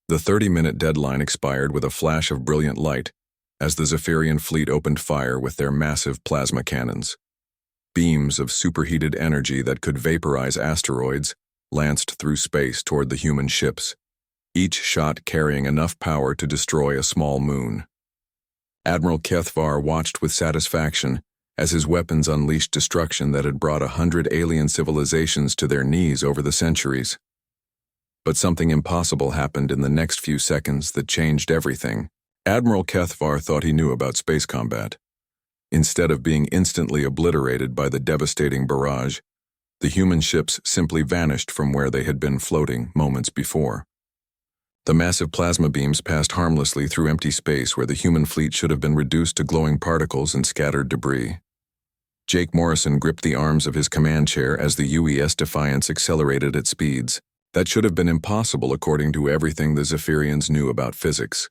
The 30-minute deadline expired with a flash of brilliant light as the Zephyrian fleet opened fire with their massive plasma cannons. Beams of superheated energy that could vaporize asteroids lanced through space toward the human ships, each shot carrying enough power to destroy a small moon. Admiral Kethvar watched with satisfaction as his weapons unleashed destruction that had brought 100 alien civilizations to their knees over the centuries. But something impossible happened in the next few seconds that changed everything. Admiral Kethvar thought he knew about space combat. Instead of being instantly obliterated by the devastating barrage, the human ships simply vanished from where they had been floating moments before. The massive plasma beams passed harmlessly through empty space where the human fleet should have been reduced to glowing particles and scattered debris. Jake Morrison gripped the arms of his command chair as the UES Defiance accelerated at speeds that should have been impossible according to everything the Zephyrians knew about physics.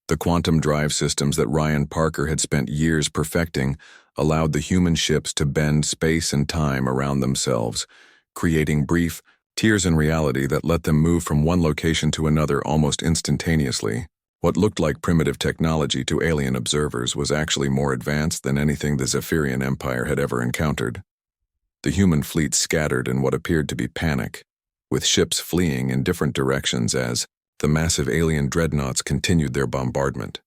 The quantum drive systems that Ryan Parker had spent years perfecting allowed the human ships to bend space and time around themselves, creating brief tears in reality that let them move from one location to another almost instantaneously. What looked like primitive technology to alien observers was actually more advanced than anything the Zephyrian Empire had ever encountered. The human fleet scattered in what appeared to be panic, with ships fleeing in different directions as the massive alien dreadnoughts continued their bombardment.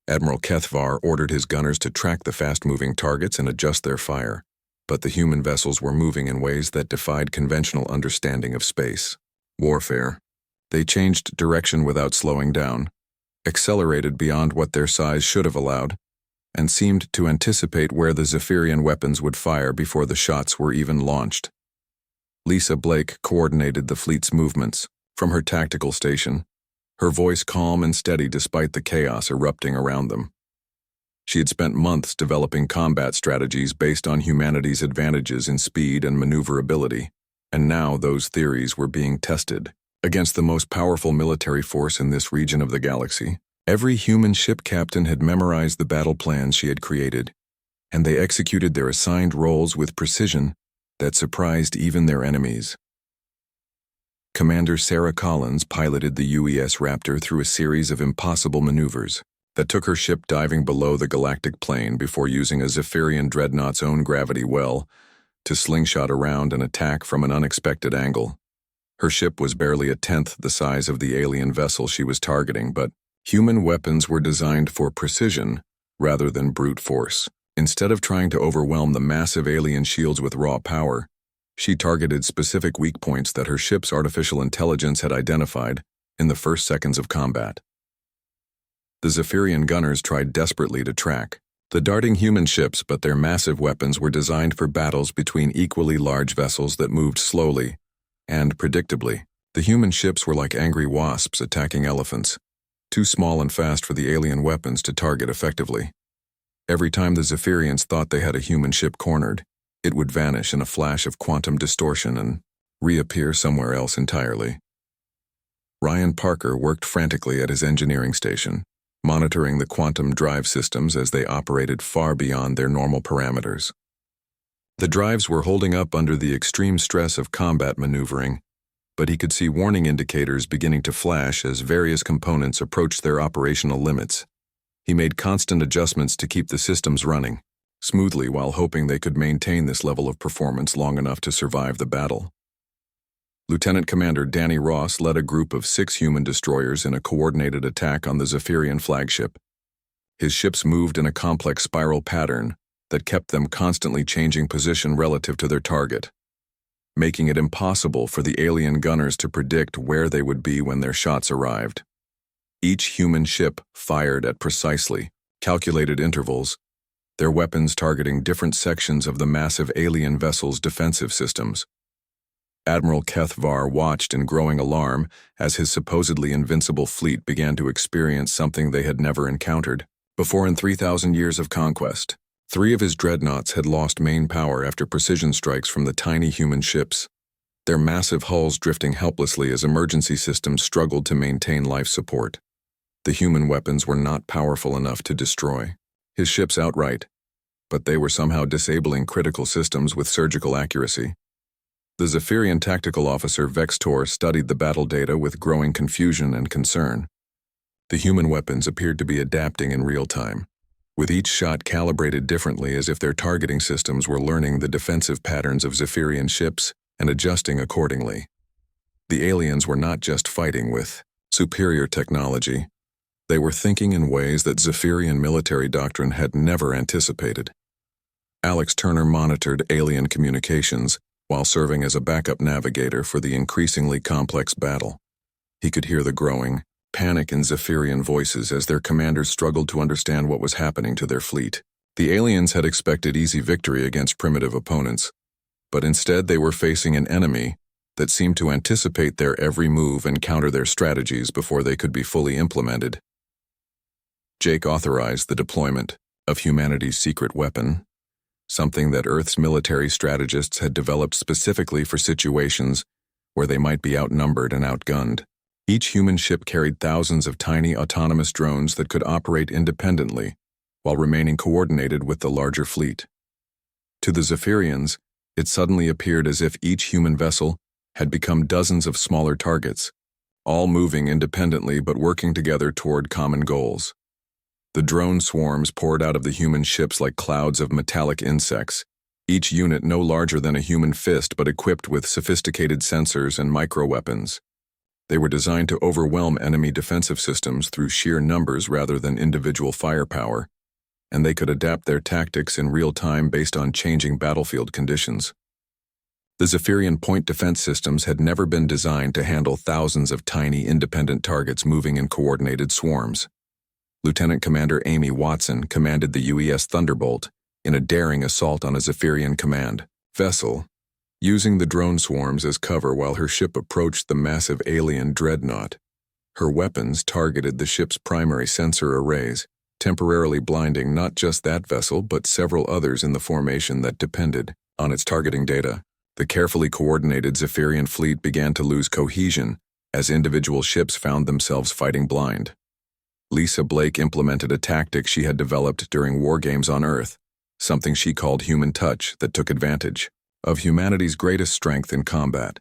Admiral Kethvar ordered his gunners to track the fast-moving targets and adjust their fire, but the human vessels were moving in ways that defied conventional understanding of space warfare. They changed direction without slowing down, accelerated beyond what their size should have allowed, and seemed to anticipate where the Zephyrian weapons would fire before the shots were even launched. Lisa Blake coordinated the fleet's movements from her tactical station, her voice calm and steady despite the chaos erupting around them. She had spent months developing combat strategies based on humanity's advantages in speed and maneuverability, and now those theories were being tested against the most powerful military force in this region of the galaxy. Every human ship captain had memorized the battle plans she had created, and they executed their assigned roles with precision that surprised even their enemies. Commander Sarah Collins piloted the UES Raptor through a series of impossible maneuvers that took her ship diving below the galactic plane before using a Zephyrian dreadnought's own gravity well to slingshot around and attack from an unexpected angle. Her ship was barely a tenth the size of the alien vessel she was targeting, but human weapons were designed for precision rather than brute force. Instead of trying to overwhelm the massive alien shields with raw power, she targeted specific weak points that her ship's artificial intelligence had identified in the first seconds of combat. The Zephyrian gunners tried desperately to track the darting human ships, but their massive weapons were designed for battles between equally large vessels that moved slowly and predictably. The human ships were like angry wasps attacking elephants, too small and fast for the alien weapons to target effectively. Every time the Zephyrians thought they had a human ship cornered, it would vanish in a flash of quantum distortion and reappear somewhere else entirely. Ryan Parker worked frantically at his engineering station, monitoring the quantum drive systems as they operated far beyond their normal parameters. The drives were holding up under the extreme stress of combat maneuvering, but he could see warning indicators beginning to flash as various components approached their operational limits. He made constant adjustments to keep the systems running smoothly while hoping they could maintain this level of performance long enough to survive the battle. Lieutenant Commander Danny Ross led a group of 6 human destroyers in a coordinated attack on the Zephyrian flagship. His ships moved in a complex spiral pattern that kept them constantly changing position relative to their target, making it impossible for the alien gunners to predict where they would be when their shots arrived. Each human ship fired at precisely calculated intervals, their weapons targeting different sections of the massive alien vessel's defensive systems. Admiral Kethvar watched in growing alarm as his supposedly invincible fleet began to experience something they had never encountered before in 3,000 years of conquest. 3 of his dreadnoughts had lost main power after precision strikes from the tiny human ships, their massive hulls drifting helplessly as emergency systems struggled to maintain life support. The human weapons were not powerful enough to destroy his ships outright, but they were somehow disabling critical systems with surgical accuracy. The Zephyrian tactical officer Vextor studied the battle data with growing confusion and concern. The human weapons appeared to be adapting in real time, with each shot calibrated differently as if their targeting systems were learning the defensive patterns of Zephyrian ships and adjusting accordingly. The aliens were not just fighting with superior technology, they were thinking in ways that Zephyrian military doctrine had never anticipated. Alex Turner monitored alien communications while serving as a backup navigator for the increasingly complex battle. He could hear the growing panic in Zephyrian voices as their commanders struggled to understand what was happening to their fleet. The aliens had expected easy victory against primitive opponents, but instead they were facing an enemy that seemed to anticipate their every move and counter their strategies before they could be fully implemented. Jake authorized the deployment of humanity's secret weapon, something that Earth's military strategists had developed specifically for situations where they might be outnumbered and outgunned. Each human ship carried thousands of tiny autonomous drones that could operate independently while remaining coordinated with the larger fleet. To the Zephyrians, it suddenly appeared as if each human vessel had become dozens of smaller targets, all moving independently but working together toward common goals. The drone swarms poured out of the human ships like clouds of metallic insects, each unit no larger than a human fist but equipped with sophisticated sensors and microweapons. They were designed to overwhelm enemy defensive systems through sheer numbers rather than individual firepower, and they could adapt their tactics in real time based on changing battlefield conditions. The Zephyrian point defense systems had never been designed to handle thousands of tiny independent targets moving in coordinated swarms. Lieutenant Commander Amy Watson commanded the UES Thunderbolt in a daring assault on a Zephyrian command vessel, using the drone swarms as cover while her ship approached the massive alien dreadnought. Her weapons targeted the ship's primary sensor arrays, temporarily blinding not just that vessel but several others in the formation that depended on its targeting data. The carefully coordinated Zephyrian fleet began to lose cohesion as individual ships found themselves fighting blind. Lisa Blake implemented a tactic she had developed during war games on Earth, something she called human touch that took advantage of humanity's greatest strength in combat.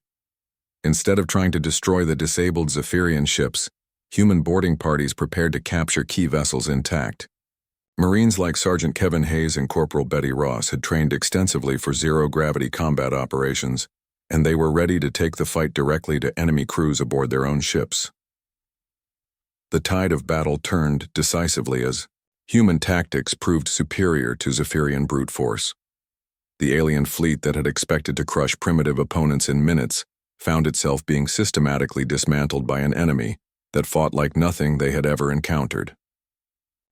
Instead of trying to destroy the disabled Zephyrian ships, human boarding parties prepared to capture key vessels intact. Marines like Sergeant Kevin Hayes and Corporal Betty Ross had trained extensively for zero-gravity combat operations, and they were ready to take the fight directly to enemy crews aboard their own ships. The tide of battle turned decisively as human tactics proved superior to Zephyrian brute force. The alien fleet that had expected to crush primitive opponents in minutes found itself being systematically dismantled by an enemy that fought like nothing they had ever encountered.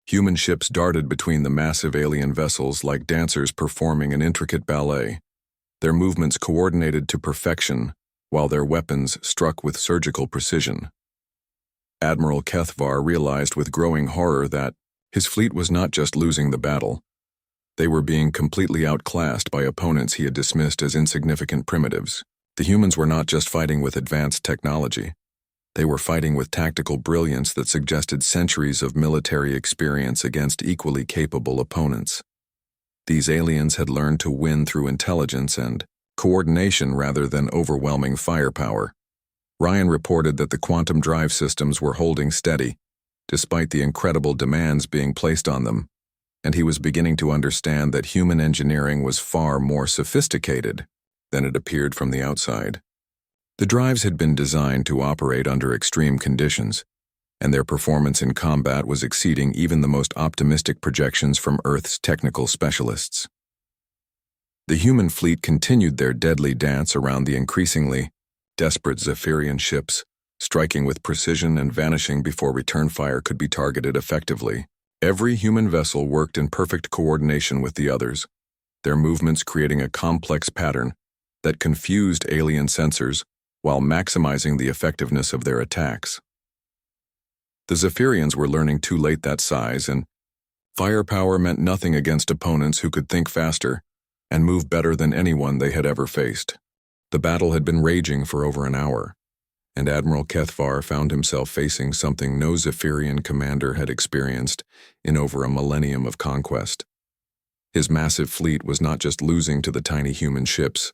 Human ships darted between the massive alien vessels like dancers performing an intricate ballet, their movements coordinated to perfection while their weapons struck with surgical precision. Admiral Kethvar realized with growing horror that his fleet was not just losing the battle. They were being completely outclassed by opponents he had dismissed as insignificant primitives. The humans were not just fighting with advanced technology. They were fighting with tactical brilliance that suggested centuries of military experience against equally capable opponents. These aliens had learned to win through intelligence and coordination rather than overwhelming firepower. Ryan reported that the quantum drive systems were holding steady, despite the incredible demands being placed on them, and he was beginning to understand that human engineering was far more sophisticated than it appeared from the outside. The drives had been designed to operate under extreme conditions, and their performance in combat was exceeding even the most optimistic projections from Earth's technical specialists. The human fleet continued their deadly dance around the increasingly desperate Zephyrian ships, striking with precision and vanishing before return fire could be targeted effectively. Every human vessel worked in perfect coordination with the others, their movements creating a complex pattern that confused alien sensors while maximizing the effectiveness of their attacks. The Zephyrians were learning too late that size and firepower meant nothing against opponents who could think faster and move better than anyone they had ever faced. The battle had been raging for over an hour, and Admiral Kethvar found himself facing something no Zephyrian commander had experienced in over a millennium of conquest. His massive fleet was not just losing to the tiny human ships.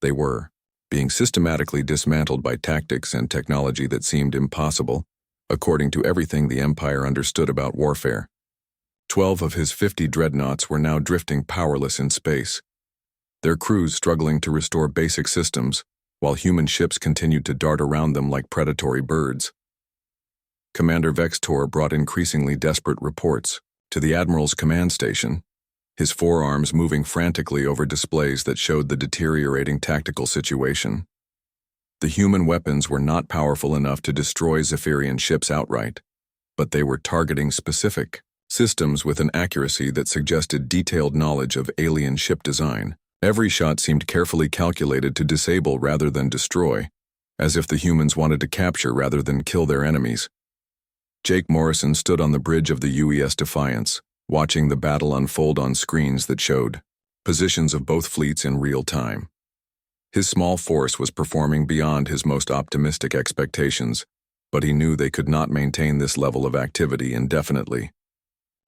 They were being systematically dismantled by tactics and technology that seemed impossible, according to everything the Empire understood about warfare. 12 of his 50 dreadnoughts were now drifting powerless in space, their crews struggling to restore basic systems, while human ships continued to dart around them like predatory birds. Commander Vextor brought increasingly desperate reports to the Admiral's command station, his forearms moving frantically over displays that showed the deteriorating tactical situation. The human weapons were not powerful enough to destroy Zephyrian ships outright, but they were targeting specific systems with an accuracy that suggested detailed knowledge of alien ship design. Every shot seemed carefully calculated to disable rather than destroy, as if the humans wanted to capture rather than kill their enemies. Jake Morrison stood on the bridge of the UES Defiance, watching the battle unfold on screens that showed positions of both fleets in real time. His small force was performing beyond his most optimistic expectations, but he knew they could not maintain this level of activity indefinitely.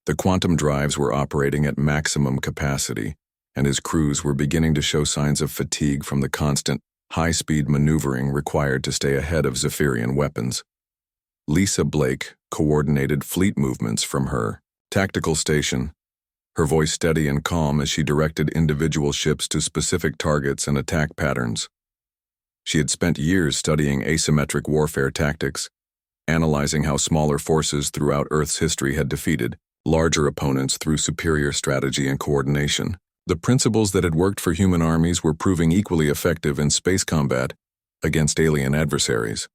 The quantum drives were operating at maximum capacity, and his crews were beginning to show signs of fatigue from the constant, high-speed maneuvering required to stay ahead of Zephyrian weapons. Lisa Blake coordinated fleet movements from her tactical station, her voice steady and calm as she directed individual ships to specific targets and attack patterns. She had spent years studying asymmetric warfare tactics, analyzing how smaller forces throughout Earth's history had defeated larger opponents through superior strategy and coordination. The principles that had worked for human armies were proving equally effective in space combat against alien adversaries.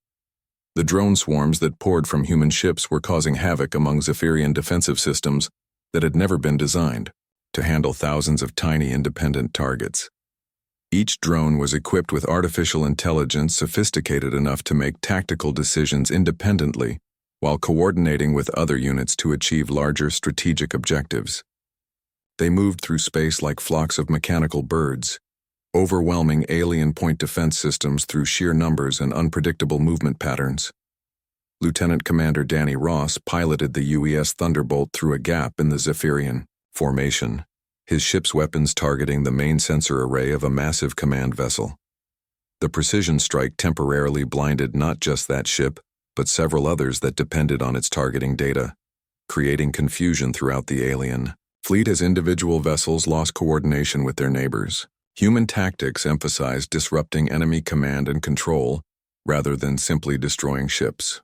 The drone swarms that poured from human ships were causing havoc among Zephyrian defensive systems that had never been designed to handle thousands of tiny independent targets. Each drone was equipped with artificial intelligence sophisticated enough to make tactical decisions independently while coordinating with other units to achieve larger strategic objectives. They moved through space like flocks of mechanical birds, overwhelming alien point defense systems through sheer numbers and unpredictable movement patterns. Lieutenant Commander Danny Ross piloted the UES Thunderbolt through a gap in the Zephyrian formation, his ship's weapons targeting the main sensor array of a massive command vessel. The precision strike temporarily blinded not just that ship, but several others that depended on its targeting data, creating confusion throughout the alien fleet as individual vessels lost coordination with their neighbors. Human tactics emphasized disrupting enemy command and control rather than simply destroying ships.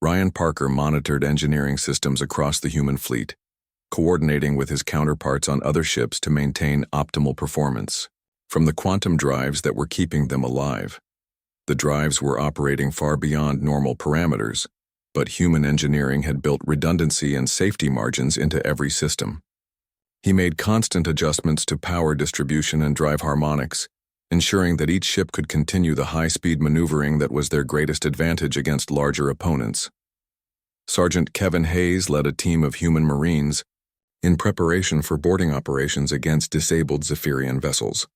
Ryan Parker monitored engineering systems across the human fleet, coordinating with his counterparts on other ships to maintain optimal performance. From the quantum drives that were keeping them alive, the drives were operating far beyond normal parameters, but human engineering had built redundancy and safety margins into every system. He made constant adjustments to power distribution and drive harmonics, ensuring that each ship could continue the high-speed maneuvering that was their greatest advantage against larger opponents. Sergeant Kevin Hayes led a team of human Marines in preparation for boarding operations against disabled Zephyrian vessels.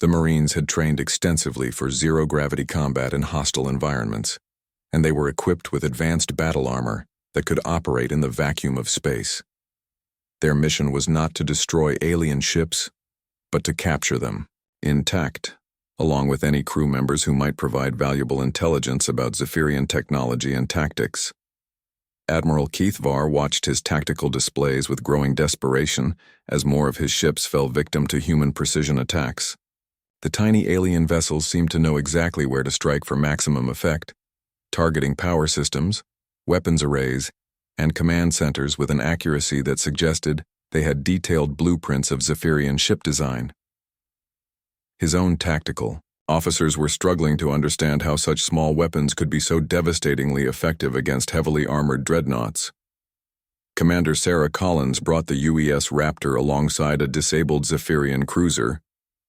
The Marines had trained extensively for zero-gravity combat in hostile environments, and they were equipped with advanced battle armor that could operate in the vacuum of space. Their mission was not to destroy alien ships, but to capture them intact, along with any crew members who might provide valuable intelligence about Zephyrian technology and tactics. Admiral Keith Varr watched his tactical displays with growing desperation as more of his ships fell victim to human precision attacks. The tiny alien vessels seemed to know exactly where to strike for maximum effect, targeting power systems, weapons arrays, and command centers with an accuracy that suggested they had detailed blueprints of Zephyrian ship design. His own tactical officers were struggling to understand how such small weapons could be so devastatingly effective against heavily armored dreadnoughts. Commander Sarah Collins brought the UES Raptor alongside a disabled Zephyrian cruiser,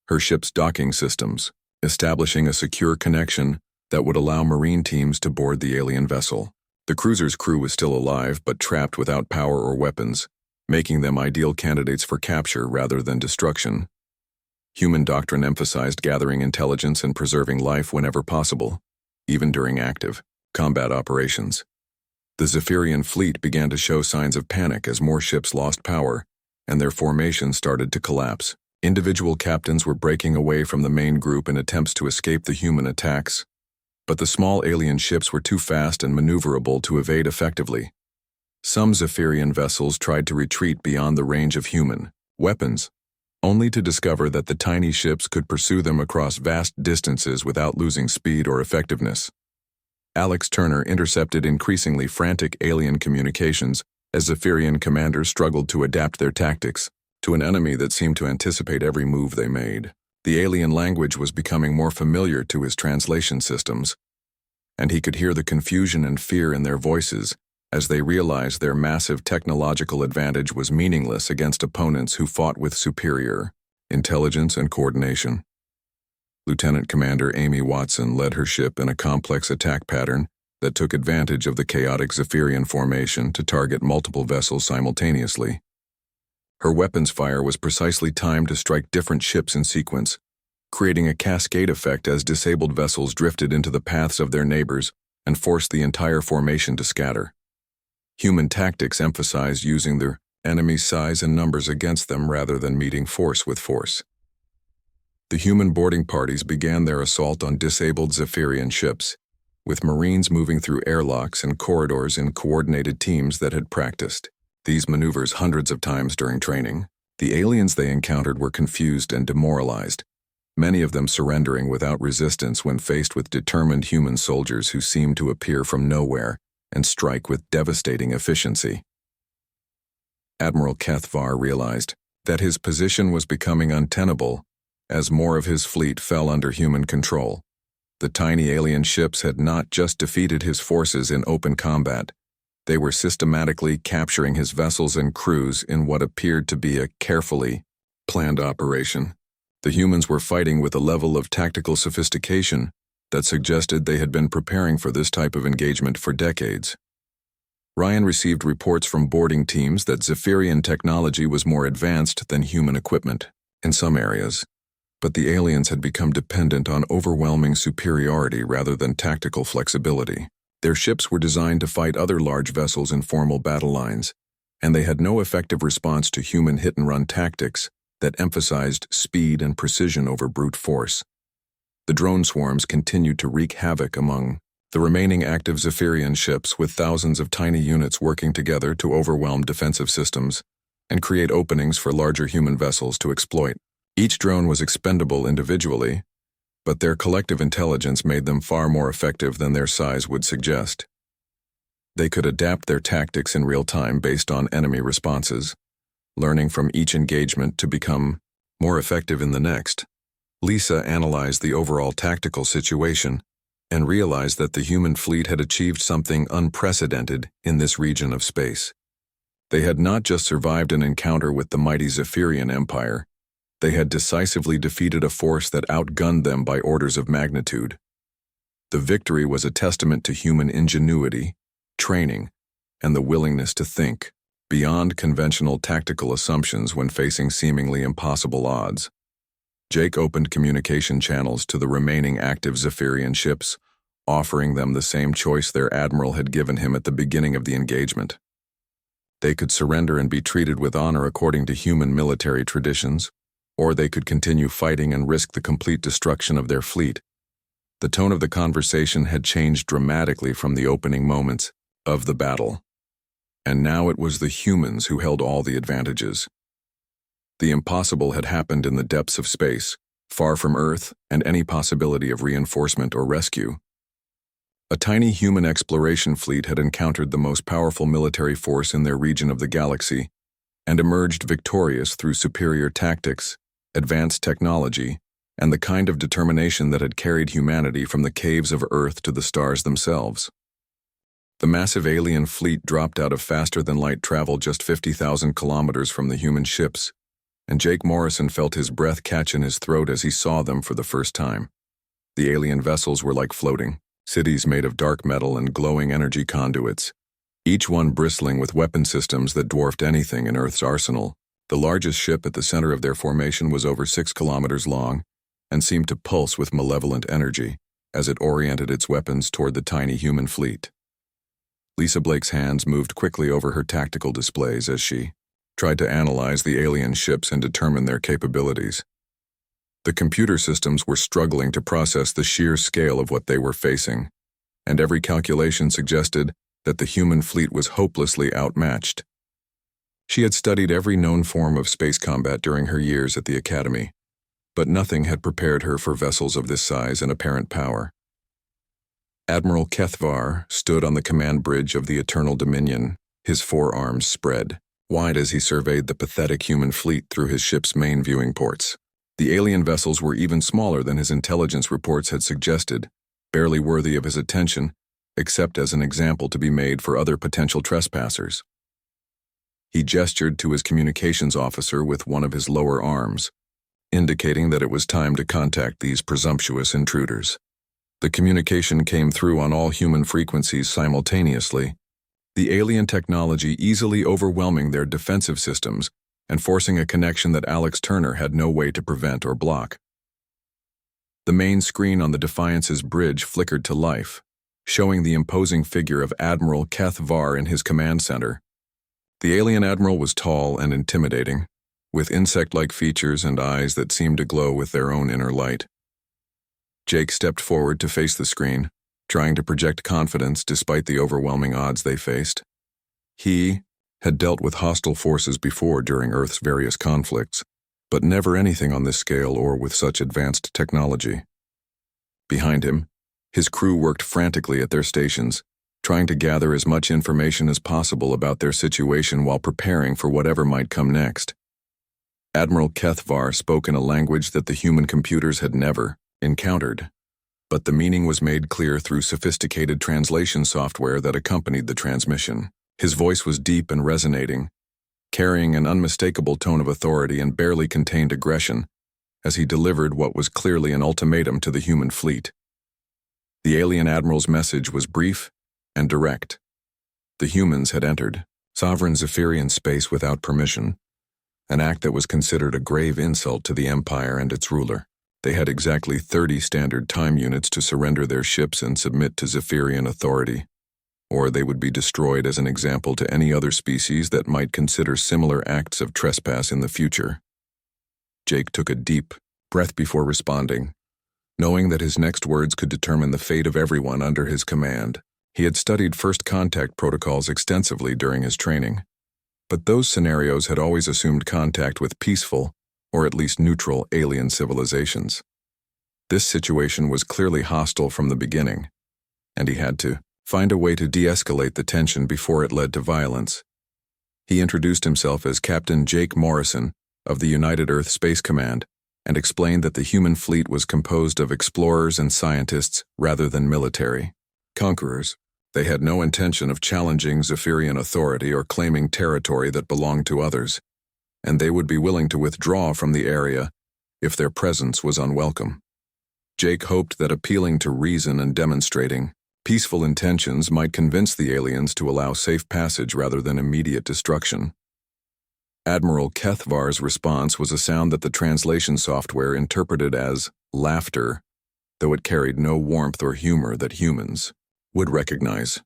her ship's docking systems, establishing a secure connection that would allow Marine teams to board the alien vessel. The cruiser's crew was still alive but trapped without power or weapons, making them ideal candidates for capture rather than destruction. Human doctrine emphasized gathering intelligence and preserving life whenever possible, even during active combat operations. The Zephyrian fleet began to show signs of panic as more ships lost power, and their formation started to collapse. Individual captains were breaking away from the main group in attempts to escape the human attacks, but the small alien ships were too fast and maneuverable to evade effectively. Some Zephyrian vessels tried to retreat beyond the range of human weapons, only to discover that the tiny ships could pursue them across vast distances without losing speed or effectiveness. Alex Turner intercepted increasingly frantic alien communications as Zephyrian commanders struggled to adapt their tactics to an enemy that seemed to anticipate every move they made. The alien language was becoming more familiar to his translation systems, and he could hear the confusion and fear in their voices as they realized their massive technological advantage was meaningless against opponents who fought with superior intelligence and coordination. Lieutenant Commander Amy Watson led her ship in a complex attack pattern that took advantage of the chaotic Zephyrian formation to target multiple vessels simultaneously. Her weapons fire was precisely timed to strike different ships in sequence, creating a cascade effect as disabled vessels drifted into the paths of their neighbors and forced the entire formation to scatter. Human tactics emphasized using their enemy's size and numbers against them rather than meeting force with force. The human boarding parties began their assault on disabled Zephyrian ships, with Marines moving through airlocks and corridors in coordinated teams that had practiced these maneuvers hundreds of times during training. The aliens they encountered were confused and demoralized, many of them surrendering without resistance when faced with determined human soldiers who seemed to appear from nowhere and strike with devastating efficiency. Admiral Kethvar realized that his position was becoming untenable as more of his fleet fell under human control. The tiny alien ships had not just defeated his forces in open combat, they were systematically capturing his vessels and crews in what appeared to be a carefully planned operation. The humans were fighting with a level of tactical sophistication that suggested they had been preparing for this type of engagement for decades. Ryan received reports from boarding teams that Zephyrian technology was more advanced than human equipment in some areas, but the aliens had become dependent on overwhelming superiority rather than tactical flexibility. Their ships were designed to fight other large vessels in formal battle lines, and they had no effective response to human hit-and-run tactics that emphasized speed and precision over brute force. The drone swarms continued to wreak havoc among the remaining active Zephyrian ships, with thousands of tiny units working together to overwhelm defensive systems and create openings for larger human vessels to exploit. Each drone was expendable individually, but their collective intelligence made them far more effective than their size would suggest. They could adapt their tactics in real time based on enemy responses, learning from each engagement to become more effective in the next. Lisa analyzed the overall tactical situation and realized that the human fleet had achieved something unprecedented in this region of space. They had not just survived an encounter with the mighty Zephyrian Empire, they had decisively defeated a force that outgunned them by orders of magnitude. The victory was a testament to human ingenuity, training, and the willingness to think beyond conventional tactical assumptions when facing seemingly impossible odds. Jake opened communication channels to the remaining active Zephyrian ships, offering them the same choice their admiral had given him at the beginning of the engagement. They could surrender and be treated with honor according to human military traditions, or they could continue fighting and risk the complete destruction of their fleet. The tone of the conversation had changed dramatically from the opening moments of the battle, and now it was the humans who held all the advantages. The impossible had happened in the depths of space, far from Earth and any possibility of reinforcement or rescue. A tiny human exploration fleet had encountered the most powerful military force in their region of the galaxy and emerged victorious through superior tactics, advanced technology, and the kind of determination that had carried humanity from the caves of Earth to the stars themselves. The massive alien fleet dropped out of faster-than-light travel just 50,000 kilometers from the human ships, and Jake Morrison felt his breath catch in his throat as he saw them for the first time. The alien vessels were like floating cities made of dark metal and glowing energy conduits, each one bristling with weapon systems that dwarfed anything in Earth's arsenal. The largest ship at the center of their formation was over 6 kilometers long and seemed to pulse with malevolent energy as it oriented its weapons toward the tiny human fleet. Lisa Blake's hands moved quickly over her tactical displays as she tried to analyze the alien ships and determine their capabilities. The computer systems were struggling to process the sheer scale of what they were facing, and every calculation suggested that the human fleet was hopelessly outmatched. She had studied every known form of space combat during her years at the Academy, but nothing had prepared her for vessels of this size and apparent power. Admiral Kethvar stood on the command bridge of the Eternal Dominion, his forearms spread wide as he surveyed the pathetic human fleet through his ship's main viewing ports. The alien vessels were even smaller than his intelligence reports had suggested, barely worthy of his attention, except as an example to be made for other potential trespassers. He gestured to his communications officer with one of his lower arms, indicating that it was time to contact these presumptuous intruders. The communication came through on all human frequencies simultaneously, the alien technology easily overwhelming their defensive systems and forcing a connection that Alex Turner had no way to prevent or block. The main screen on the Defiance's bridge flickered to life, showing the imposing figure of Admiral Kethvar in his command center. The alien admiral was tall and intimidating, with insect-like features and eyes that seemed to glow with their own inner light. Jake stepped forward to face the screen, trying to project confidence despite the overwhelming odds they faced. He had dealt with hostile forces before during Earth's various conflicts, but never anything on this scale or with such advanced technology. Behind him, his crew worked frantically at their stations, trying to gather as much information as possible about their situation while preparing for whatever might come next. Admiral Kethvar spoke in a language that the human computers had never encountered, but the meaning was made clear through sophisticated translation software that accompanied the transmission. His voice was deep and resonating, carrying an unmistakable tone of authority and barely contained aggression, as he delivered what was clearly an ultimatum to the human fleet. The alien admiral's message was brief and direct. The humans had entered sovereign Zephyrian space without permission, an act that was considered a grave insult to the Empire and its ruler. They had exactly 30 standard time units to surrender their ships and submit to Zephyrian authority, or they would be destroyed as an example to any other species that might consider similar acts of trespass in the future. Jake took a deep breath before responding, knowing that his next words could determine the fate of everyone under his command. He had studied first contact protocols extensively during his training, but those scenarios had always assumed contact with peaceful, or at least neutral, alien civilizations. This situation was clearly hostile from the beginning, and he had to find a way to de-escalate the tension before it led to violence. He introduced himself as Captain Jake Morrison of the United Earth Space Command and explained that the human fleet was composed of explorers and scientists rather than military conquerors. They had no intention of challenging Zephyrian authority or claiming territory that belonged to others, and they would be willing to withdraw from the area if their presence was unwelcome. Jake hoped that appealing to reason and demonstrating peaceful intentions might convince the aliens to allow safe passage rather than immediate destruction. Admiral Kethvar's response was a sound that the translation software interpreted as laughter, though it carried no warmth or humor that humans would recognize.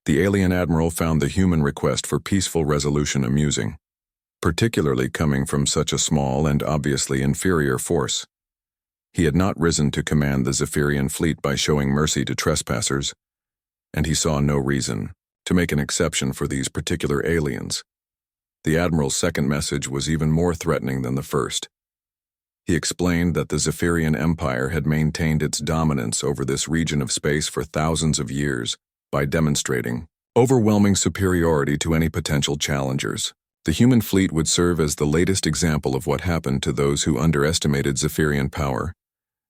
The alien admiral found the human request for peaceful resolution amusing, particularly coming from such a small and obviously inferior force. He had not risen to command the Zephyrian fleet by showing mercy to trespassers, and he saw no reason to make an exception for these particular aliens. The admiral's second message was even more threatening than the first. He explained that the Zephyrian Empire had maintained its dominance over this region of space for thousands of years by demonstrating overwhelming superiority to any potential challengers. The human fleet would serve as the latest example of what happened to those who underestimated Zephyrian power,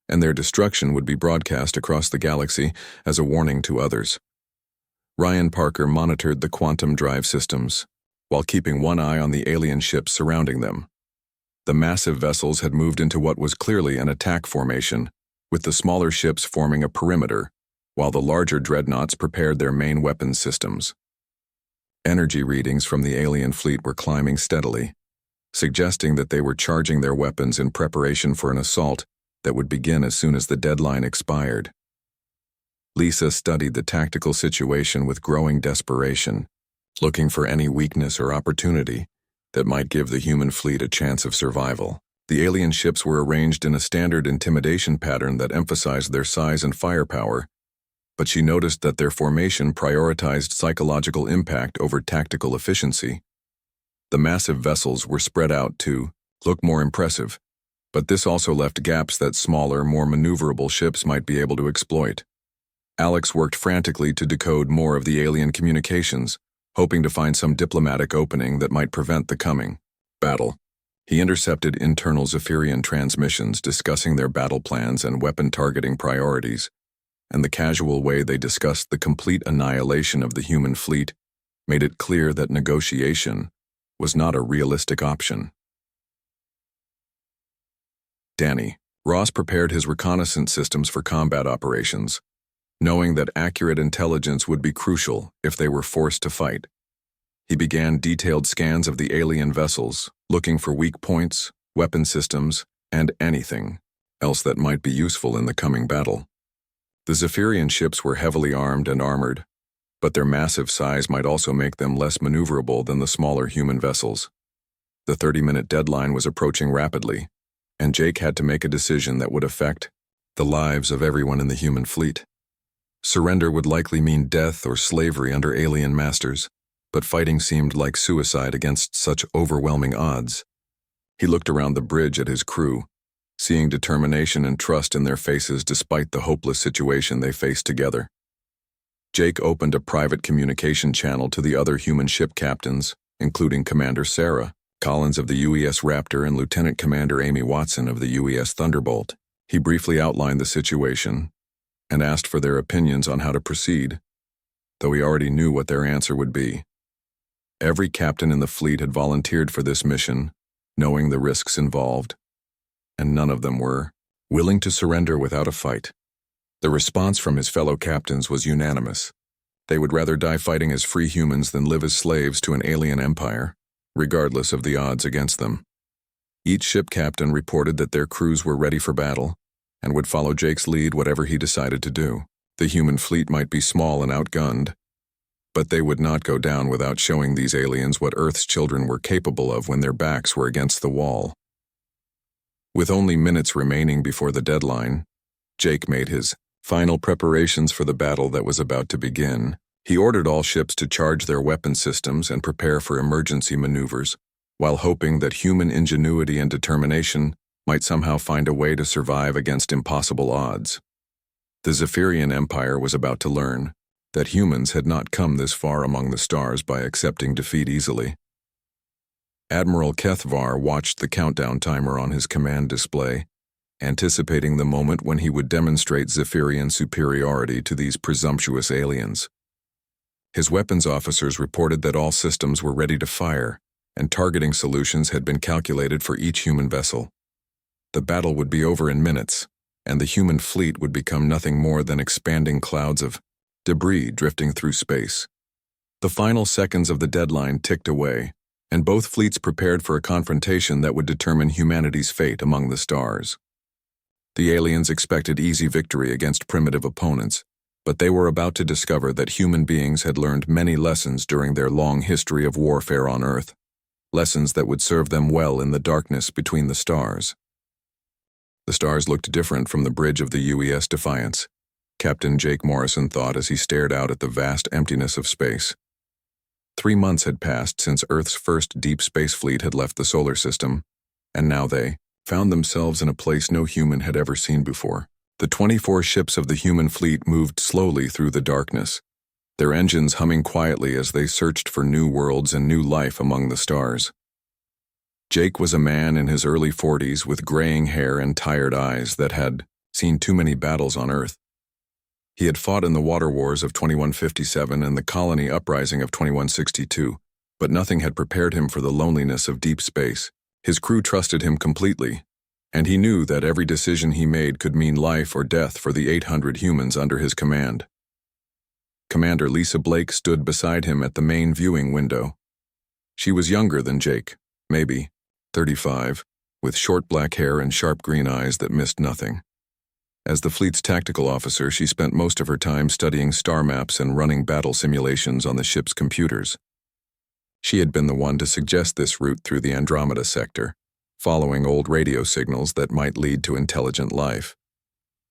and their destruction would be broadcast across the galaxy as a warning to others. Ryan Parker monitored the quantum drive systems, while keeping one eye on the alien ships surrounding them. The massive vessels had moved into what was clearly an attack formation, with the smaller ships forming a perimeter, while the larger dreadnoughts prepared their main weapons systems. Energy readings from the alien fleet were climbing steadily, suggesting that they were charging their weapons in preparation for an assault that would begin as soon as the deadline expired. Lisa studied the tactical situation with growing desperation, looking for any weakness or opportunity that might give the human fleet a chance of survival. The alien ships were arranged in a standard intimidation pattern that emphasized their size and firepower, but she noticed that their formation prioritized psychological impact over tactical efficiency. The massive vessels were spread out to look more impressive, but this also left gaps that smaller, more maneuverable ships might be able to exploit. Alex worked frantically to decode more of the alien communications, hoping to find some diplomatic opening that might prevent the coming battle. He intercepted internal Zephyrian transmissions discussing their battle plans and weapon targeting priorities, and the casual way they discussed the complete annihilation of the human fleet made it clear that negotiation was not a realistic option. Danny. Ross prepared his reconnaissance systems for combat operations, knowing that accurate intelligence would be crucial if they were forced to fight. He began detailed scans of the alien vessels, looking for weak points, weapon systems, and anything else that might be useful in the coming battle. The Zephyrian ships were heavily armed and armored, but their massive size might also make them less maneuverable than the smaller human vessels. The 30-minute deadline was approaching rapidly, and Jake had to make a decision that would affect the lives of everyone in the human fleet. Surrender would likely mean death or slavery under alien masters, but fighting seemed like suicide against such overwhelming odds. He looked around the bridge at his crew, seeing determination and trust in their faces despite the hopeless situation they faced together. Jake opened a private communication channel to the other human ship captains, including Commander Sarah Collins of the UES Raptor and Lieutenant Commander Amy Watson of the UES Thunderbolt. He briefly outlined the situation and asked for their opinions on how to proceed, though he already knew what their answer would be. Every captain in the fleet had volunteered for this mission, knowing the risks involved, and none of them were willing to surrender without a fight. The response from his fellow captains was unanimous. They would rather die fighting as free humans than live as slaves to an alien empire, regardless of the odds against them. Each ship captain reported that their crews were ready for battle and would follow Jake's lead whatever he decided to do. The human fleet might be small and outgunned, but they would not go down without showing these aliens what Earth's children were capable of when their backs were against the wall. With only minutes remaining before the deadline, Jake made his final preparations for the battle that was about to begin. He ordered all ships to charge their weapon systems and prepare for emergency maneuvers, while hoping that human ingenuity and determination might somehow find a way to survive against impossible odds. The Zephyrian Empire was about to learn that humans had not come this far among the stars by accepting defeat easily. Admiral Kethvar watched the countdown timer on his command display, anticipating the moment when he would demonstrate Zephyrian superiority to these presumptuous aliens. His weapons officers reported that all systems were ready to fire, and targeting solutions had been calculated for each human vessel. The battle would be over in minutes, and the human fleet would become nothing more than expanding clouds of debris drifting through space. The final seconds of the deadline ticked away, and both fleets prepared for a confrontation that would determine humanity's fate among the stars. The aliens expected easy victory against primitive opponents, but they were about to discover that human beings had learned many lessons during their long history of warfare on Earth, lessons that would serve them well in the darkness between the stars. The stars looked different from the bridge of the UES Defiance, Captain Jake Morrison thought as he stared out at the vast emptiness of space. 3 months had passed since Earth's first deep space fleet had left the solar system, and now they found themselves in a place no human had ever seen before. The 24 ships of the human fleet moved slowly through the darkness, their engines humming quietly as they searched for new worlds and new life among the stars. Jake was a man in his early 40s with graying hair and tired eyes that had seen too many battles on Earth. He had fought in the water wars of 2157 and the colony uprising of 2162, but nothing had prepared him for the loneliness of deep space. His crew trusted him completely, and he knew that every decision he made could mean life or death for the 800 humans under his command. Commander Lisa Blake stood beside him at the main viewing window. She was younger than Jake, maybe 35, with short black hair and sharp green eyes that missed nothing. As the fleet's tactical officer, she spent most of her time studying star maps and running battle simulations on the ship's computers. She had been the one to suggest this route through the Andromeda sector, following old radio signals that might lead to intelligent life.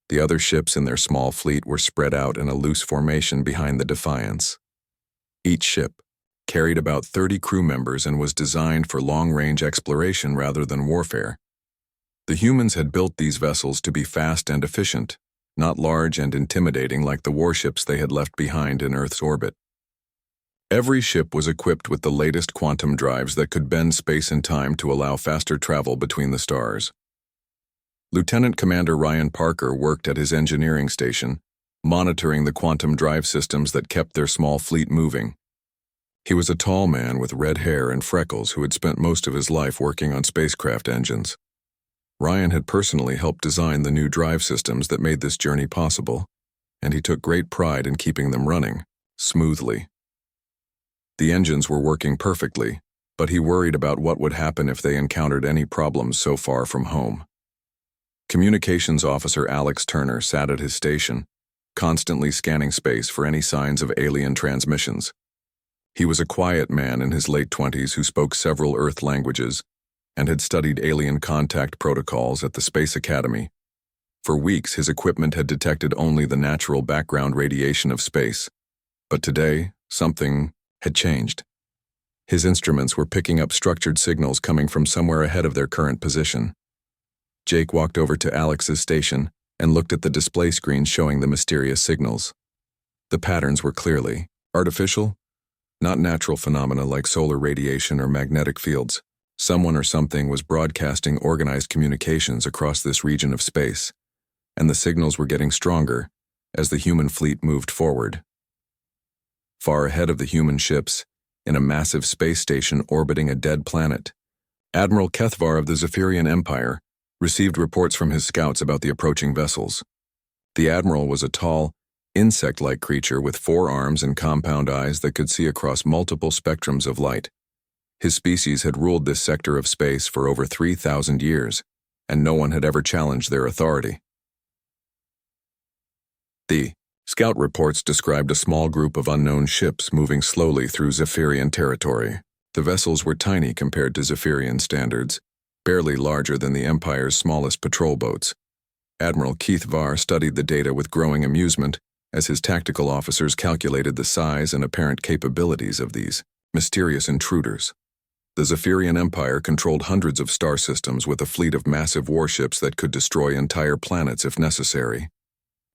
The other ships in their small fleet were spread out in a loose formation behind the Defiance. Each ship carried about 30 crew members and was designed for long-range exploration rather than warfare. The humans had built these vessels to be fast and efficient, not large and intimidating like the warships they had left behind in Earth's orbit. Every ship was equipped with the latest quantum drives that could bend space and time to allow faster travel between the stars. Lieutenant Commander Ryan Parker worked at his engineering station, monitoring the quantum drive systems that kept their small fleet moving. He was a tall man with red hair and freckles who had spent most of his life working on spacecraft engines. Ryan had personally helped design the new drive systems that made this journey possible, and he took great pride in keeping them running smoothly. The engines were working perfectly, but he worried about what would happen if they encountered any problems so far from home. Communications Officer Alex Turner sat at his station, constantly scanning space for any signs of alien transmissions. He was a quiet man in his late 20s who spoke several Earth languages and had studied alien contact protocols at the Space Academy. For weeks, his equipment had detected only the natural background radiation of space. But today, something had changed. His instruments were picking up structured signals coming from somewhere ahead of their current position. Jake walked over to Alex's station and looked at the display screen showing the mysterious signals. The patterns were clearly artificial, not natural phenomena like solar radiation or magnetic fields. Someone or something was broadcasting organized communications across this region of space, and the signals were getting stronger as the human fleet moved forward. Far ahead of the human ships, in a massive space station orbiting a dead planet, Admiral Kethvar of the Zephyrian Empire received reports from his scouts about the approaching vessels. The admiral was a tall, insect-like creature with 4 arms and compound eyes that could see across multiple spectrums of light. His species had ruled this sector of space for over 3,000 years, and no one had ever challenged their authority. The scout reports described a small group of unknown ships moving slowly through Zephyrian territory. The vessels were tiny compared to Zephyrian standards, barely larger than the Empire's smallest patrol boats. Admiral Keith Varr studied the data with growing amusement as his tactical officers calculated the size and apparent capabilities of these mysterious intruders. The Zephyrian Empire controlled hundreds of star systems with a fleet of massive warships that could destroy entire planets if necessary.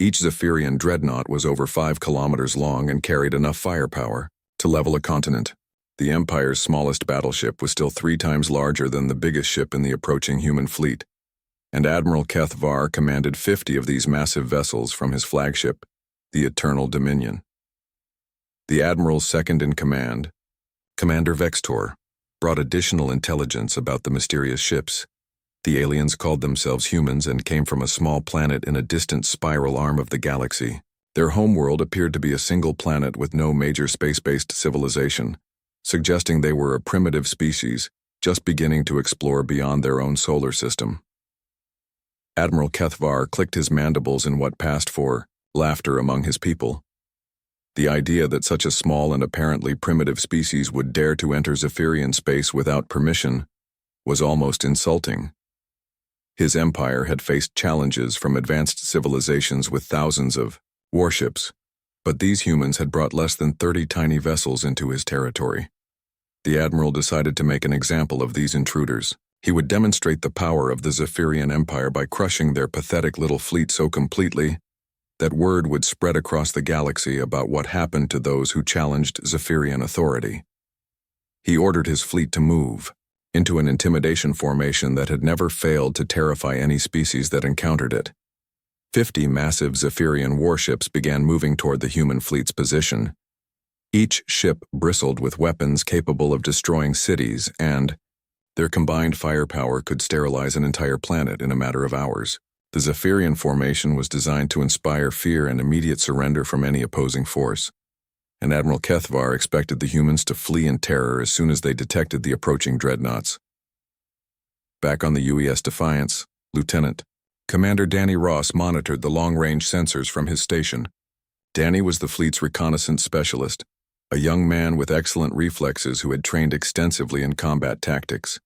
Each Zephyrian dreadnought was over 5 kilometers long and carried enough firepower to level a continent. The Empire's smallest battleship was still 3 times larger than the biggest ship in the approaching human fleet, and Admiral Keth Varr commanded 50 of these massive vessels from his flagship, the Eternal Dominion. The Admiral's second-in-command, Commander Vextor, brought additional intelligence about the mysterious ships. The aliens called themselves humans and came from a small planet in a distant spiral arm of the galaxy. Their homeworld appeared to be a single planet with no major space-based civilization, suggesting they were a primitive species just beginning to explore beyond their own solar system. Admiral Kethvar clicked his mandibles in what passed for laughter among his people. The idea that such a small and apparently primitive species would dare to enter Zephyrian space without permission was almost insulting. His empire had faced challenges from advanced civilizations with thousands of warships, but these humans had brought less than 30 tiny vessels into his territory. The admiral decided to make an example of these intruders. He would demonstrate the power of the Zephyrian Empire by crushing their pathetic little fleet so completely that word would spread across the galaxy about what happened to those who challenged Zephyrian authority. He ordered his fleet to move into an intimidation formation that had never failed to terrify any species that encountered it. 50 massive Zephyrian warships began moving toward the human fleet's position. Each ship bristled with weapons capable of destroying cities, and their combined firepower could sterilize an entire planet in a matter of hours. The Zephyrian formation was designed to inspire fear and immediate surrender from any opposing force, and Admiral Kethvar expected the humans to flee in terror as soon as they detected the approaching dreadnoughts. Back on the UES Defiance, Lieutenant Commander Danny Ross monitored the long-range sensors from his station. Danny was the fleet's reconnaissance specialist, a young man with excellent reflexes who had trained extensively in combat tactics.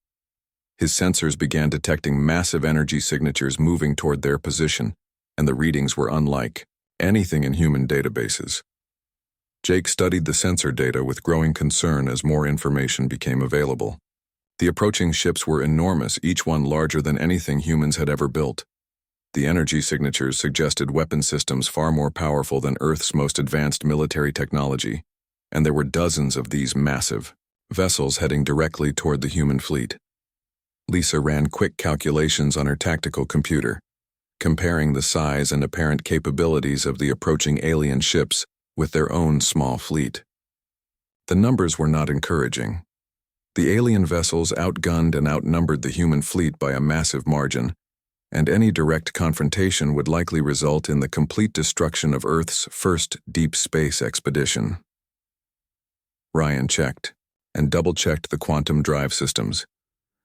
His sensors began detecting massive energy signatures moving toward their position, and the readings were unlike anything in human databases. Jake studied the sensor data with growing concern as more information became available. The approaching ships were enormous, each one larger than anything humans had ever built. The energy signatures suggested weapon systems far more powerful than Earth's most advanced military technology, and there were dozens of these massive vessels heading directly toward the human fleet. Lisa ran quick calculations on her tactical computer, comparing the size and apparent capabilities of the approaching alien ships with their own small fleet. The numbers were not encouraging. The alien vessels outgunned and outnumbered the human fleet by a massive margin, and any direct confrontation would likely result in the complete destruction of Earth's first deep space expedition. Ryan checked and double-checked the quantum drive systems,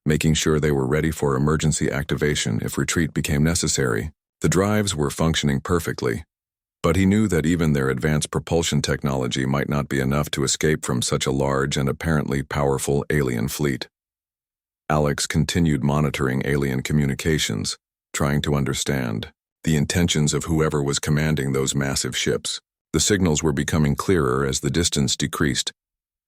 making sure they were ready for emergency activation if retreat became necessary. The drives were functioning perfectly, but he knew that even their advanced propulsion technology might not be enough to escape from such a large and apparently powerful alien fleet. Alex continued monitoring alien communications, trying to understand the intentions of whoever was commanding those massive ships. The signals were becoming clearer as the distance decreased,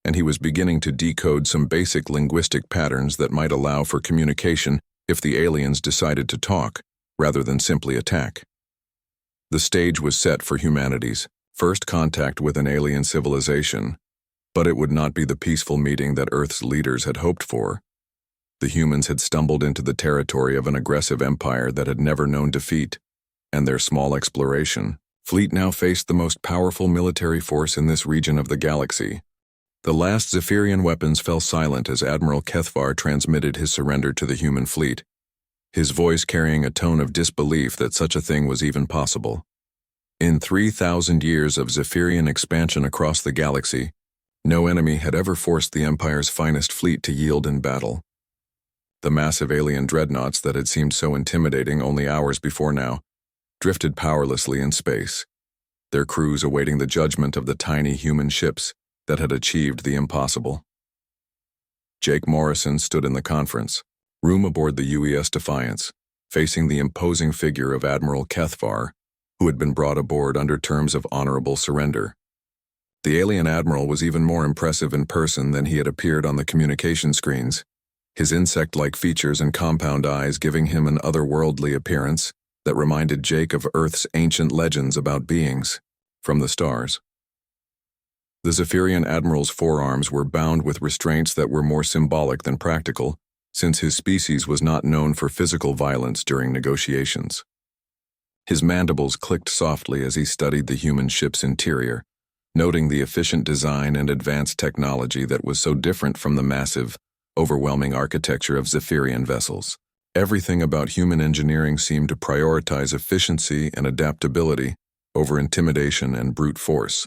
and he was beginning to decode some basic linguistic patterns that might allow for communication if the aliens decided to talk, rather than simply attack. The stage was set for humanity's first contact with an alien civilization, but it would not be the peaceful meeting that Earth's leaders had hoped for. The humans had stumbled into the territory of an aggressive empire that had never known defeat, and their small exploration fleet now faced the most powerful military force in this region of the galaxy. The last Zephyrian weapons fell silent as Admiral Kethvar transmitted his surrender to the human fleet, his voice carrying a tone of disbelief that such a thing was even possible. In 3,000 years of Zephyrian expansion across the galaxy, no enemy had ever forced the Empire's finest fleet to yield in battle. The massive alien dreadnoughts that had seemed so intimidating only hours before now drifted powerlessly in space, their crews awaiting the judgment of the tiny human ships that had achieved the impossible. Jake Morrison stood in the conference room aboard the UES Defiance, facing the imposing figure of Admiral Kethvar, who had been brought aboard under terms of honorable surrender. The alien admiral was even more impressive in person than he had appeared on the communication screens, his insect-like features and compound eyes giving him an otherworldly appearance that reminded Jake of Earth's ancient legends about beings from the stars. The Zephyrian admiral's forearms were bound with restraints that were more symbolic than practical, since his species was not known for physical violence during negotiations. His mandibles clicked softly as he studied the human ship's interior, noting the efficient design and advanced technology that was so different from the massive, overwhelming architecture of Zephyrian vessels. Everything about human engineering seemed to prioritize efficiency and adaptability over intimidation and brute force.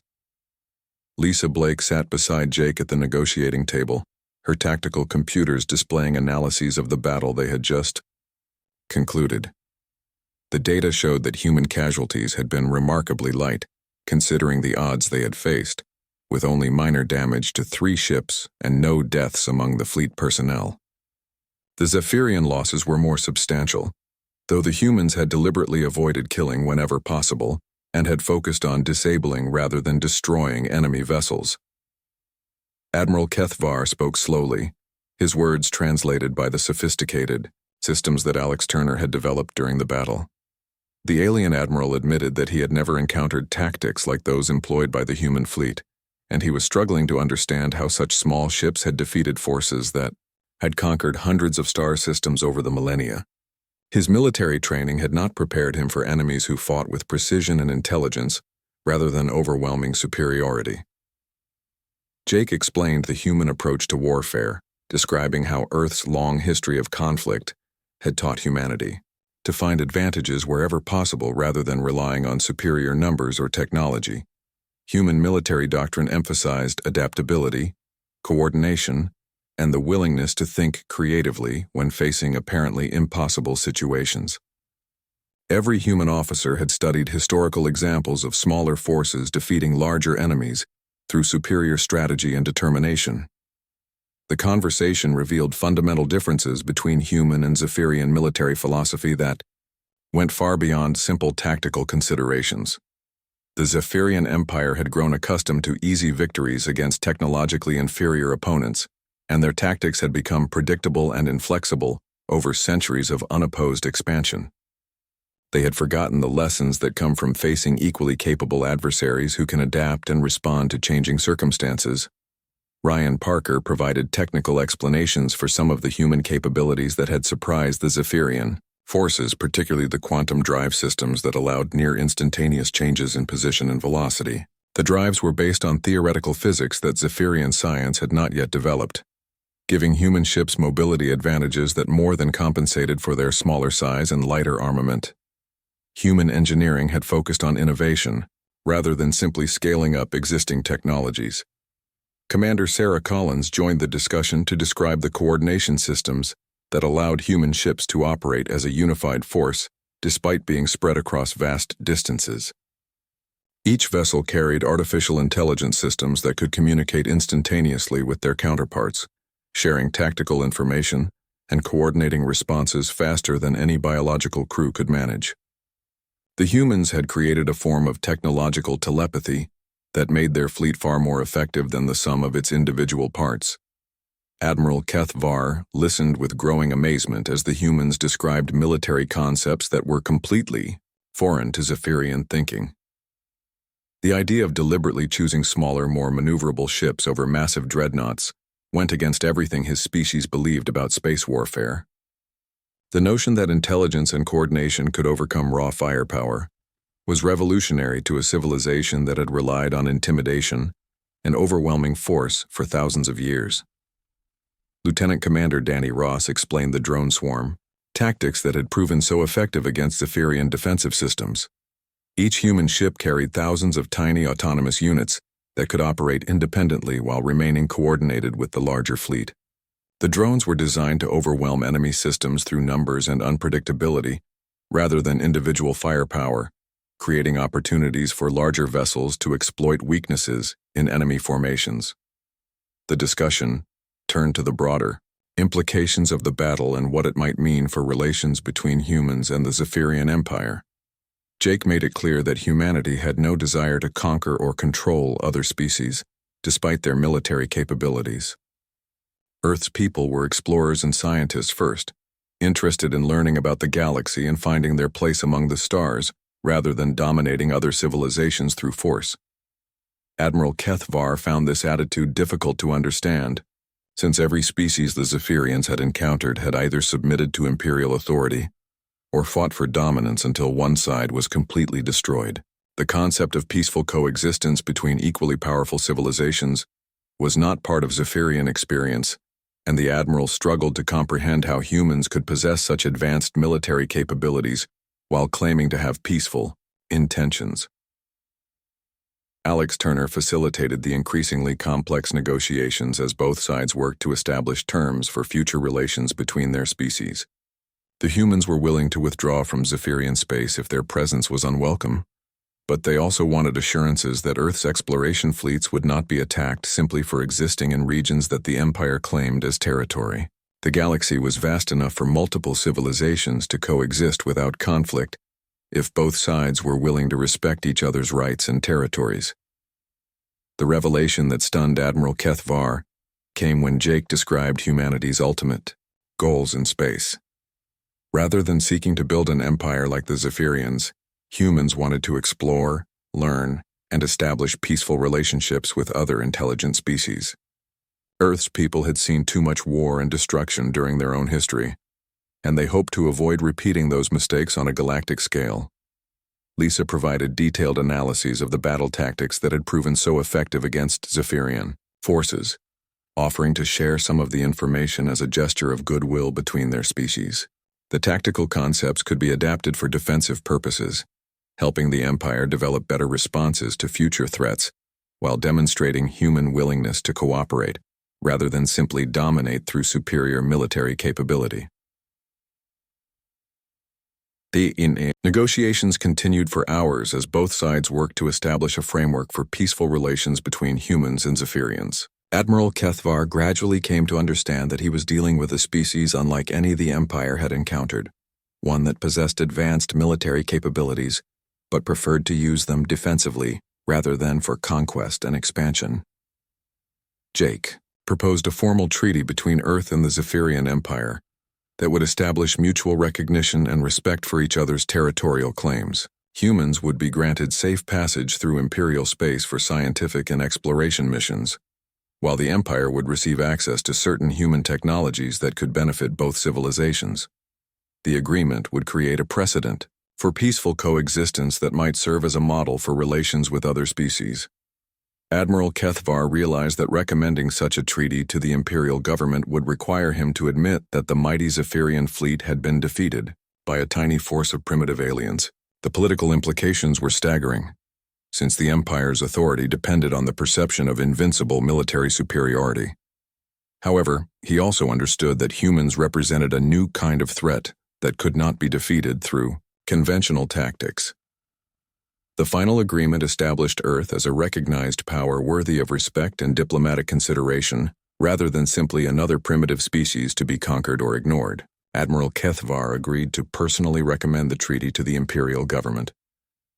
Lisa Blake sat beside Jake at the negotiating table, her tactical computers displaying analyses of the battle they had just concluded. The data showed that human casualties had been remarkably light, considering the odds they had faced, with only minor damage to 3 ships and no deaths among the fleet personnel. The Zephyrian losses were more substantial, though the humans had deliberately avoided killing whenever possible and had focused on disabling rather than destroying enemy vessels. Admiral Kethvar spoke slowly, his words translated by the sophisticated systems that Alex Turner had developed during the battle. The alien admiral admitted that he had never encountered tactics like those employed by the human fleet, and he was struggling to understand how such small ships had defeated forces that had conquered hundreds of star systems over the millennia. His military training had not prepared him for enemies who fought with precision and intelligence rather than overwhelming superiority. Jake explained the human approach to warfare, describing how Earth's long history of conflict had taught humanity to find advantages wherever possible rather than relying on superior numbers or technology. Human military doctrine emphasized adaptability, coordination, and the willingness to think creatively when facing apparently impossible situations. Every human officer had studied historical examples of smaller forces defeating larger enemies through superior strategy and determination. The conversation revealed fundamental differences between human and Zephyrian military philosophy that went far beyond simple tactical considerations. The Zephyrian Empire had grown accustomed to easy victories against technologically inferior opponents, and their tactics had become predictable and inflexible over centuries of unopposed expansion. They had forgotten the lessons that come from facing equally capable adversaries who can adapt and respond to changing circumstances. Ryan Parker provided technical explanations for some of the human capabilities that had surprised the Zephyrian forces, particularly the quantum drive systems that allowed near-instantaneous changes in position and velocity. The drives were based on theoretical physics that Zephyrian science had not yet developed, giving human ships mobility advantages that more than compensated for their smaller size and lighter armament. Human engineering had focused on innovation, rather than simply scaling up existing technologies. Commander Sarah Collins joined the discussion to describe the coordination systems that allowed human ships to operate as a unified force despite being spread across vast distances. Each vessel carried artificial intelligence systems that could communicate instantaneously with their counterparts, sharing tactical information and coordinating responses faster than any biological crew could manage. The humans had created a form of technological telepathy that made their fleet far more effective than the sum of its individual parts. Admiral Keth Var listened with growing amazement as the humans described military concepts that were completely foreign to Zephyrian thinking. The idea of deliberately choosing smaller, more maneuverable ships over massive dreadnoughts went against everything his species believed about space warfare. The notion that intelligence and coordination could overcome raw firepower was revolutionary to a civilization that had relied on intimidation and overwhelming force for thousands of years. Lieutenant Commander Danny Ross explained the drone swarm tactics that had proven so effective against Zephyrian defensive systems. Each human ship carried thousands of tiny autonomous units that could operate independently while remaining coordinated with the larger fleet. The drones were designed to overwhelm enemy systems through numbers and unpredictability, rather than individual firepower, creating opportunities for larger vessels to exploit weaknesses in enemy formations. The discussion turned to the broader implications of the battle and what it might mean for relations between humans and the Zephyrian Empire. Jake made it clear that humanity had no desire to conquer or control other species, despite their military capabilities. Earth's people were explorers and scientists first, interested in learning about the galaxy and finding their place among the stars, rather than dominating other civilizations through force. Admiral Keth Var found this attitude difficult to understand, since every species the Zephyrians had encountered had either submitted to imperial authority or fought for dominance until one side was completely destroyed. The concept of peaceful coexistence between equally powerful civilizations was not part of Zephyrian experience, and the Admiral struggled to comprehend how humans could possess such advanced military capabilities while claiming to have peaceful intentions. Alex Turner facilitated the increasingly complex negotiations as both sides worked to establish terms for future relations between their species. The humans were willing to withdraw from Zephyrian space if their presence was unwelcome, but they also wanted assurances that Earth's exploration fleets would not be attacked simply for existing in regions that the Empire claimed as territory. The galaxy was vast enough for multiple civilizations to coexist without conflict if both sides were willing to respect each other's rights and territories. The revelation that stunned Admiral Keth Var came when Jake described humanity's ultimate goals in space. Rather than seeking to build an empire like the Zephyrians, humans wanted to explore, learn, and establish peaceful relationships with other intelligent species. Earth's people had seen too much war and destruction during their own history, and they hoped to avoid repeating those mistakes on a galactic scale. Lisa provided detailed analyses of the battle tactics that had proven so effective against Zephyrian forces, offering to share some of the information as a gesture of goodwill between their species. The tactical concepts could be adapted for defensive purposes, helping the Empire develop better responses to future threats, while demonstrating human willingness to cooperate, rather than simply dominate through superior military capability. Negotiations continued for hours as both sides worked to establish a framework for peaceful relations between humans and Zephyrians. Admiral Kethvar gradually came to understand that he was dealing with a species unlike any the Empire had encountered, one that possessed advanced military capabilities, but preferred to use them defensively rather than for conquest and expansion. Jake proposed a formal treaty between Earth and the Zephyrian Empire that would establish mutual recognition and respect for each other's territorial claims. Humans would be granted safe passage through Imperial space for scientific and exploration missions, while the Empire would receive access to certain human technologies that could benefit both civilizations. The agreement would create a precedent for peaceful coexistence that might serve as a model for relations with other species. Admiral Kethvar realized that recommending such a treaty to the Imperial government would require him to admit that the mighty Zephyrian fleet had been defeated by a tiny force of primitive aliens. The political implications were staggering, since the Empire's authority depended on the perception of invincible military superiority. However, he also understood that humans represented a new kind of threat that could not be defeated through conventional tactics. The final agreement established Earth as a recognized power worthy of respect and diplomatic consideration, rather than simply another primitive species to be conquered or ignored. Admiral Kethvar agreed to personally recommend the treaty to the Imperial government,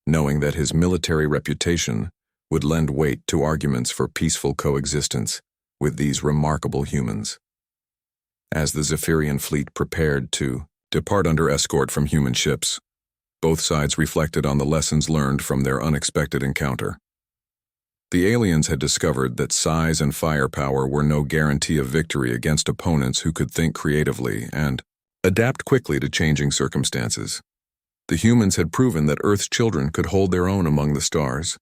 knowing that his military reputation would lend weight to arguments for peaceful coexistence with these remarkable humans. As the Zephyrian fleet prepared to depart under escort from human ships, both sides reflected on the lessons learned from their unexpected encounter. The aliens had discovered that size and firepower were no guarantee of victory against opponents who could think creatively and adapt quickly to changing circumstances. The humans had proven that Earth's children could hold their own among the stars,